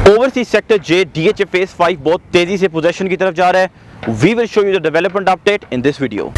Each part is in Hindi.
ओवरसीज सेक्टर जे डीएचए फेज 5 बहुत तेजी से पोजीशन की तरफ जा रहा है। We will show you the development update in this video.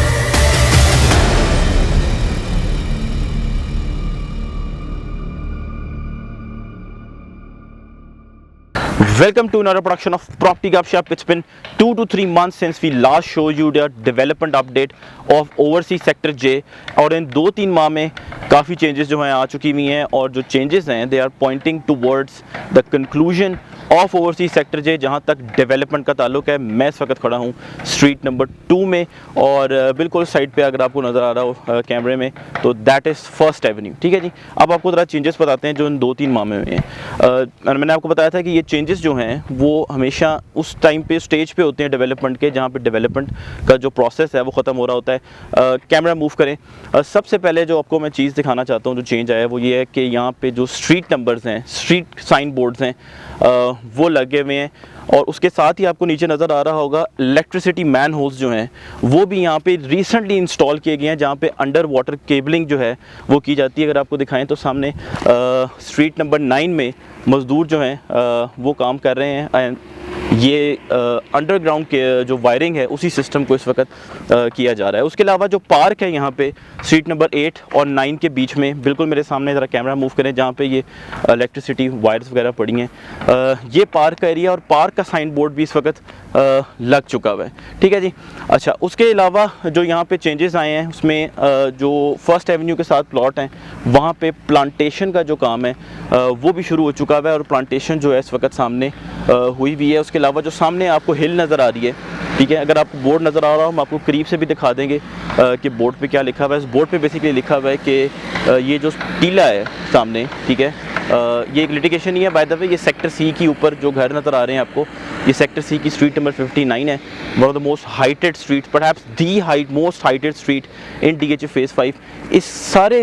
Welcome to another production of Property Gupshup. It's been 2 to 3 months since we last showed you the development update of Overseas Sector J और इन 2-3 माह में काफ़ी चेंजेस जो हैं आ चुकी हुई हैं और जो चेंजेस हैं they are pointing towards the conclusion of overseas sector J. जहाँ तक डेवलपमेंट का ताल्लुक है, मैं इस वक्त खड़ा हूँ स्ट्रीट नंबर 2 में और बिल्कुल साइड पे अगर आपको नज़र आ रहा हो कैमरे में तो दैट इज़ फर्स्ट एवेन्यू। ठीक है जी। अब आपको ज़रा चेंजेस बताते हैं जो इन 2-3 माह में हुए हैं। मैंने आपको बताया था कि ये चेंजेस जो हैं वो हमेशा उस टाइम पे स्टेज पे होते हैं डेवलपमेंट के जहाँ पे डेवलपमेंट का जो प्रोसेस है वो ख़त्म हो रहा होता है। कैमरा मूव करें। सबसे पहले जो आपको मैं चीज़ दिखाना चाहता हूँ जो चेंज आया है वो ये है कि यहाँ पे जो स्ट्रीट नंबर्स हैं, स्ट्रीट साइन बोर्ड्स हैं वो लगे हुए हैं और उसके साथ ही आपको नीचे नज़र आ रहा होगा इलेक्ट्रिसिटी मैन होल्स जो हैं वो भी यहाँ पे रिसेंटली इंस्टॉल किए गए हैं जहाँ पे अंडर वाटर केबलिंग जो है वो की जाती है। अगर आपको दिखाएं तो सामने स्ट्रीट नंबर 9 में मज़दूर जो हैं वो काम कर रहे हैं एंड ये अंडरग्राउंड के जो वायरिंग है उसी सिस्टम को इस वक्त किया जा रहा है। उसके अलावा जो पार्क है यहाँ पे स्ट्रीट नंबर 8 और 9 के बीच में, बिल्कुल मेरे सामने ज़रा कैमरा मूव करें जहाँ पे ये इलेक्ट्रिसिटी वायर्स वगैरह पड़ी हैं, ये पार्क का एरिया और पार्क का साइन बोर्ड भी इस वक्त लग चुका हुआ है। ठीक है जी। अच्छा, उसके अलावा जो यहाँ पे चेंजेस आए हैं उसमें जो फर्स्ट एवेन्यू के साथ प्लॉट हैं वहाँ पे प्लांटेशन का जो काम है वो भी शुरू हो चुका है और प्लांटेशन जो है इस वक्त सामने हुई भी है। उसके अलावा जो सामने आपको हिल नज़र आ रही है, ठीक है, अगर आपको बोर्ड नज़र आ रहा हो हम आपको करीब से भी दिखा देंगे कि बोर्ड पे क्या लिखा हुआ है। इस बोर्ड पे बेसिकली लिखा हुआ है कि ये जो टीला है सामने, ठीक है, ये एक लिटिगेशन ही है बाय द वे। ये सेक्टर सी की ऊपर जो घर नज़र आ रहे हैं आपको, ये सेक्टर सी की स्ट्रीट नंबर 59 है। One of the most heighted street, perhaps the most heighted street in DHA phase 5। इस सारे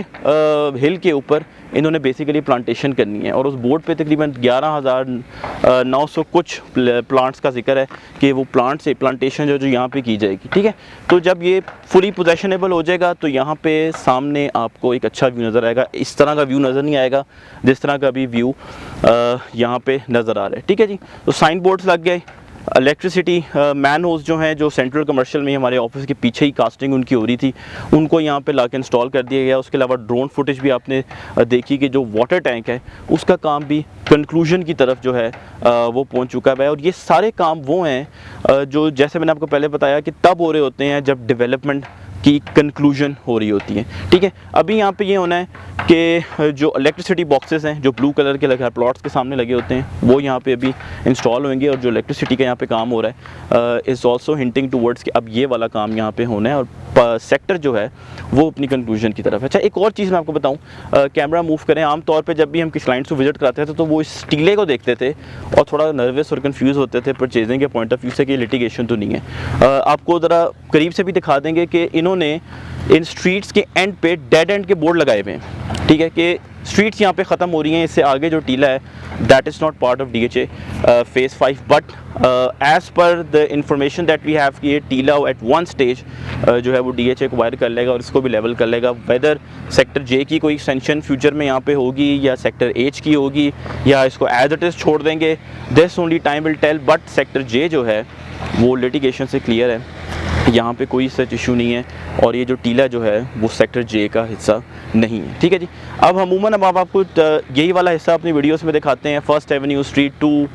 हिल के ऊपर इन्होंने बेसिकली प्लांटेशन करनी है और उस बोर्ड पे तकरीबन 11,900 कुछ प्लांट्स का जिक्र है कि वो प्लांटेशन जो यहाँ पे की जाएगी। ठीक है, तो जब ये फुली पोजेशनेबल हो जाएगा तो यहाँ पे सामने आपको एक अच्छा व्यू नज़र आएगा। इस तरह का व्यू नज़र नहीं आएगा जिस तरह का भी व्यू यहाँ पे नज़र आ रहा है। ठीक है जी। तो साइन बोर्ड्स लग गए, इलेक्ट्रिसिटी मैन होल्स जो हैं जो सेंट्रल कमर्शियल में हमारे ऑफिस के पीछे ही कास्टिंग उनकी हो रही थी उनको यहाँ पे लाके इंस्टॉल कर दिया गया। उसके अलावा ड्रोन फुटेज भी आपने देखी कि जो वाटर टैंक है उसका काम भी कंक्लूजन की तरफ जो है वो पहुँच चुका है। और ये सारे काम वो हैं जो जैसे मैंने आपको पहले बताया कि तब हो रहे होते हैं जब डेवलपमेंट की कंक्लूजन हो रही होती है। ठीक है, अभी यहाँ पे ये होना है कि जो इलेक्ट्रिसिटी बॉक्सेस हैं जो ब्लू कलर के लगे प्लॉट्स के सामने लगे होते हैं वो यहाँ पे अभी इंस्टॉल होंगे और जो इलेक्ट्रिसिटी का यहाँ पे काम हो रहा है इज़ ऑल्सो हिंटिंग टूवर्ड्स कि अब ये वाला काम यहाँ पे होना है और सेक्टर जो है वो अपनी कंक्लूजन की तरफ है। अच्छा, एक और चीज़ मैं आपको बताऊँ, कैमरा मूव करें। आमतौर पर जब भी हम किसी क्लाइंट्स को विजिट कराते थे तो वो इस टीले को देखते थे और थोड़ा नर्वस और कन्फ्यूज़ होते थे परचेजिंग के पॉइंट ऑफ व्यू से कि लिटिगेशन तो नहीं है। आपको ज़रा करीब से भी दिखा देंगे कि इन्होंने इन स्ट्रीट्स के एंड पे डेड एंड के बोर्ड लगाए हुए हैं। ठीक है, कि स्ट्रीट्स यहाँ पे ख़त्म हो रही हैं, इससे आगे जो टीला है that is not part of DHA phase 5 but as per the information that we have कि ये टीला एट वन स्टेज जो है वो डीएचए को वायर कर लेगा और इसको भी लेवल कर लेगा। वेदर सेक्टर जे की कोई एक्सटेंशन फ्यूचर में यहाँ पे होगी या सेक्टर एच की होगी या इसको एज इट इज़ छोड़ देंगे, this only time will tell. But sector J जो है वो लिटिगेशन से क्लियर है, यहाँ पे कोई सच इशू नहीं है और ये जो टीला जो है वो सेक्टर जे का हिस्सा नहीं है। ठीक है जी। अब अब आपको यही वाला हिस्सा अपनी वीडियोस में दिखाते हैं। फर्स्ट एवेन्यू, स्ट्रीट 2,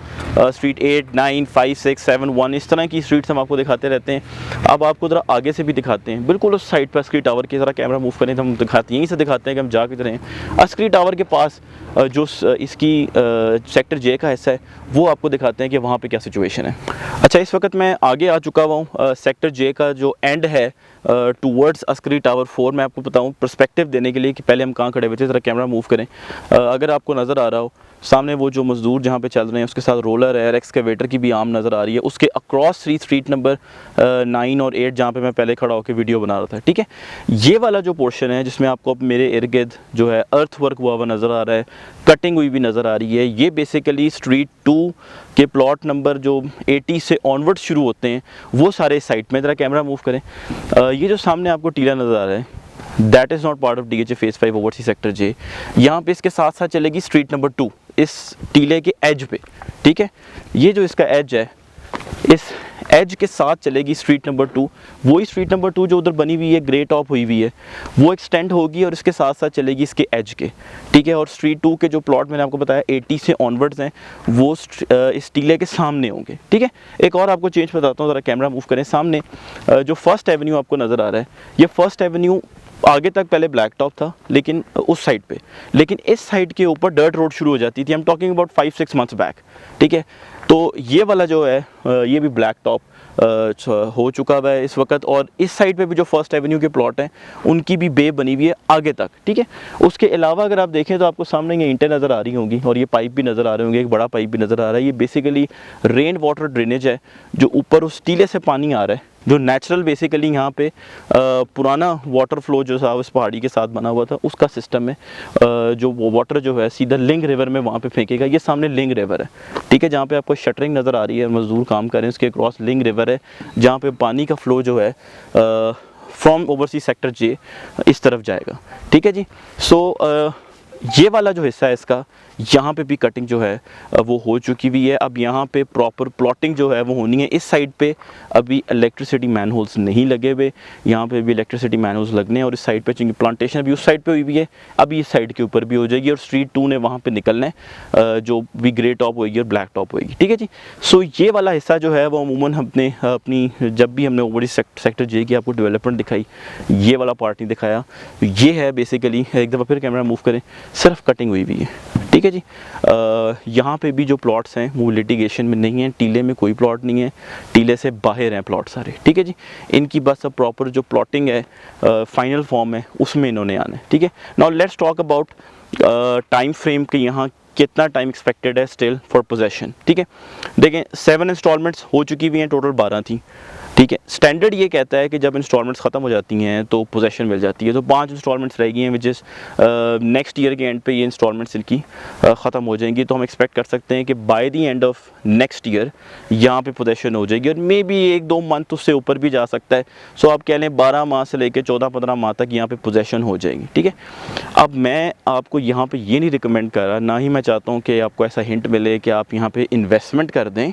स्ट्रीट 8, 9, 5, 6, 7, 1, इस तरह की स्ट्रीट्स हम आपको दिखाते रहते हैं। अब आपको ज़रा आगे से भी दिखाते हैं, बिल्कुल उस साइड पर अस्करी टावर के ज़रा कैमरा मूव करें तो हम दिखाते हैं, यहीं से दिखाते हैं कि हम जा किधर हैं। अस्करी टावर के पास जो इसकी सेक्टर जे का हिस्सा है वो आपको दिखाते हैं कि वहाँ पर क्या सिचुएशन है। अच्छा, इस वक्त मैं आगे आ चुका हुआ हूँ सेक्टर जे का जो एंड है टूवर्ड्स अस्करी टावर 4। मैं आपको बताऊँ पर्सपेक्टिव देने के लिए कि पहले हम कहाँ खड़े हुए थे, ज़रा कैमरा मूव करें। अगर आपको नज़र आ रहा हो सामने वो जो मज़दूर जहाँ पे चल रहे हैं उसके साथ रोलर है, एक्सकेवेटर की भी आम नज़र आ रही है। उसके अक्रॉस स्ट्रीट नंबर 9 और 8 जहाँ पे मैं पहले खड़ा होकर वीडियो बना रहा था। ठीक है, ये वाला जो पोर्शन है जिसमें आपको अब मेरे इर्द गिर्द जो है अर्थ वर्क हुआ हुआ नज़र आ रहा है, कटिंग हुई भी नज़र आ रही है, ये बेसिकली स्ट्रीट 2 के प्लॉट नंबर जो 80 से ऑनवर्ड शुरू होते हैं वो सारे साइट में। ज़रा कैमरा मूव करें। ये जो सामने आपको टीला नज़र आ रहा है that is not part of DHA phase 5 overseas sector J. यहाँ पे इसके साथ साथ चलेगी स्ट्रीट नंबर 2 इस टीले के एज पे। ठीक है। ये जो इसका एज है, इस एज के साथ चलेगी स्ट्रीट नंबर 2, वही स्ट्रीट नंबर 2 जो उधर बनी हुई है, ग्रे टॉप हुई हुई है, वो एक्सटेंड होगी और इसके साथ साथ चलेगी इसके एज के, ठीक है। और स्ट्रीट 2 के जो प्लॉट मैंने आपको बताया 80 से ऑनवर्ड्स हैं, वो इस टीले के सामने होंगे, ठीक है। एक और आपको चेंज बताता हूँ, ज़रा कैमरा मूव करें सामने। जो फर्स्ट एवेन्यू आपको नज़र आ रहा है, ये फर्स्ट एवेन्यू आगे तक पहले ब्लैक टॉप था, लेकिन उस साइड पे, लेकिन इस साइड के ऊपर डर्ट रोड शुरू हो जाती थी। I am talking about 5-6 months back, ठीक है। तो ये वाला जो है ये भी ब्लैक टॉप हो चुका हुआ है इस वक्त, और इस साइड पे भी जो फर्स्ट एवेन्यू के प्लॉट हैं उनकी भी बे बनी हुई है आगे तक, ठीक है। उसके अलावा अगर आप देखें तो आपको सामने ये ईंटें नज़र आ रही होंगी और ये पाइप भी नज़र आ रहे होंगे, एक बड़ा पाइप भी नज़र आ रहा है। ये बेसिकली रेन वाटर ड्रेनेज है, जो ऊपर उस टीले से पानी आ रहा है, जो नेचुरल बेसिकली यहाँ पे पुराना वाटर फ्लो जो था उस पहाड़ी के साथ बना हुआ था, उसका सिस्टम है। जो वो वाटर जो है सीधा लिंग रिवर में वहाँ पे फेंकेगा। ये सामने लिंग रिवर है, ठीक है, जहाँ पे आपको शटरिंग नज़र आ रही है, मजदूर काम कर रहे हैं, उसके क्रॉस लिंग रिवर है, जहाँ पे पानी का फ्लो जो है फ्रॉम ओवरसीज सेक्टर जे इस तरफ जाएगा, ठीक है जी। सो ये वाला जो हिस्सा है इसका, यहाँ पे भी कटिंग जो है वो हो चुकी हुई है। अब यहाँ पे प्रॉपर प्लॉटिंग जो है वो होनी है। इस साइड पे अभी इलेक्ट्रिसिटी मैनहोल्स नहीं लगे हुए, यहाँ पे भी इलेक्ट्रिसिटी मैनहोल्स लगने हैं। और इस साइड पे चूँकि प्लांटेशन अभी उस साइड पे हुई भी है, अभी इस साइड के ऊपर भी हो जाएगी, और स्ट्रीट 2 ने वहाँ पे निकलना है, जो भी ग्रे टॉप होएगी और ब्लैक टॉप होएगी, ठीक है जी। सो ये वाला हिस्सा जो है वो अमूमन हमने अपनी जब भी हमने ओवरसीज सेक्टर जे की आपको डेवलपमेंट दिखाई, ये वाला पार्ट नहीं दिखाया। ये है बेसिकली, एक दफ़ा फिर कैमरा मूव करें, सिर्फ कटिंग हुई हुई है, ठीक है जी। यहाँ पे भी जो प्लॉट्स हैं वो लिटिगेशन में नहीं है, टीले में कोई प्लॉट नहीं है, टीले से बाहर हैं प्लॉट सारे, ठीक है जी। इनकी बस अब प्रॉपर जो प्लॉटिंग है फाइनल फॉर्म है उसमें इन्होंने आना है, ठीक है। Now let's talk about time frame के यहाँ कितना टाइम एक्सपेक्टेड है स्टिल फॉर पोजेशन, ठीक है। देखें 7 इंस्टॉलमेंट्स हो चुकी हुई हैं, टोटल 12 थी, ठीक है। स्टैंडर्ड ये कहता है कि जब इंस्टॉलमेंट्स ख़त्म हो जाती हैं तो पोजेशन मिल जाती है, तो 5 इंस्टॉलमेंट्स रह गई हैं, विच इज़ नेक्स्ट ईयर के एंड पे ये इंस्टॉलमेंट्स इनकी ख़त्म हो जाएंगी। तो हम एक्सपेक्ट कर सकते हैं कि by the end of next year यहाँ पे पोजेशन हो जाएगी, और मे बी 1-2 मंथ उससे ऊपर भी जा सकता है। सो आप कह लें 12 माह से लेकर 14-15 माह तक यहाँ पे पोजेशन हो जाएगी, ठीक है। अब मैं आपको यहाँ पे ये नहीं रिकमेंड कर रहा, ना ही मैं चाहता हूँ कि आपको ऐसा हिंट मिले कि आप यहाँ पे इन्वेस्टमेंट कर दें,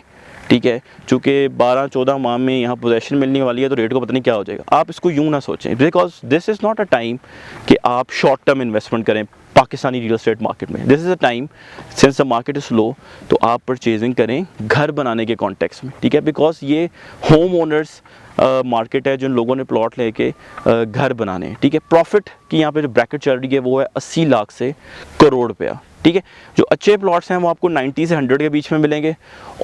ठीक है। चूँकि 12-14 माह में यहाँ पोजेशन मिलने वाली है तो रेट को पता नहीं क्या हो जाएगा। आप इसको यूँ ना सोचें, because this is not a time कि आप शॉर्ट टर्म इन्वेस्टमेंट करें पाकिस्तानी रियल एस्टेट मार्केट में। This is a time since the market is slow, तो आप परचेजिंग करें घर बनाने के कॉन्टेक्स्ट में, ठीक है। बिकॉज ये होम ओनर्स मार्केट है, जिन लोगों ने प्लॉट लेके घर बनाने हैं, ठीक है। प्रॉफिट की यहाँ पे जो ब्रैकेट चल रही है वो है 80 लाख से करोड़ रुपया, ठीक है। जो अच्छे प्लॉट्स हैं वो आपको 90 से 100 के बीच में मिलेंगे,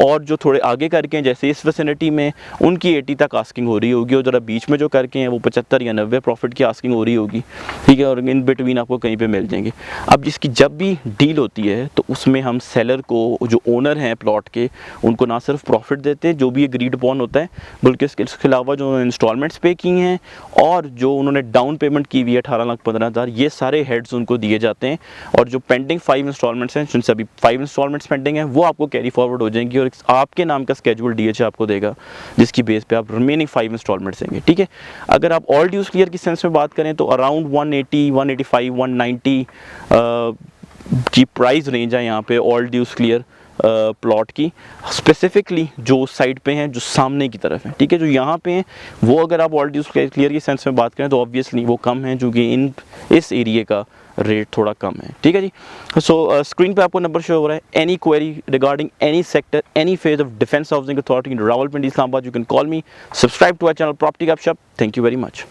और जो थोड़े आगे करके हैं जैसे इस विसिनिटी में उनकी 80 तक आस्किंग हो रही होगी, और ज़रा बीच में जो करके हैं वो 75 या 90 प्रॉफिट की आस्किंग हो रही होगी, ठीक है। और इन बिटवीन आपको कहीं पे मिल जाएंगे। अब जिसकी जब भी डील होती है तो उसमें हम सेलर को, जो ओनर हैं प्लॉट के, उनको ना सिर्फ प्रॉफिट देते हैं जो भी एग्रीड अपॉन होता है, बल्कि इसके अलावा जो इंस्टॉलमेंट्स पे की हैं और जो उन्होंने डाउन पेमेंट की हुई है 18,15,000, ये सारे हेड्स उनको दिए जाते हैं। और जो पेंडिंग 5 इंस्टॉलमेंट्स हैं, जिनसे अभी 5 इंस्टॉलमेंट्स पेंडिंग हैं, वो आपको कैरी फॉरवर्ड हो जाएंगी, और आपके नाम का स्केड्यूल DH आपको देगा, जिसकी बेस पे आप रिमेनिंग 5 इंस्टॉलमेंट्स देंगे, ठीक है। अगर आप ऑल ड्यूज क्लियर की सेंस में बात करें तो अराउंड 180, 185, 190 की प्राइस रेंज है यहाँ पे ऑल ड्यूज क्लियर प्लॉट की, स्पेसिफिकली जो साइड पे हैं, जो सामने की तरफ है, ठीक है। जो यहाँ पे हैं वो अगर आप ऑल ड्यूज क्लियर की सेंस में बात करें तो ऑब्वियसली वो कम है, क्योंकि इस एरिया का रेट थोड़ा कम है, ठीक है जी। सो स्क्रीन पे आपको नंबर शो हो रहा है। Any query regarding any sector, any phase of defence housing authority in Rawalpindi, Islamabad, you can call me. Subscribe to our channel property Gupshup. Thank you very much.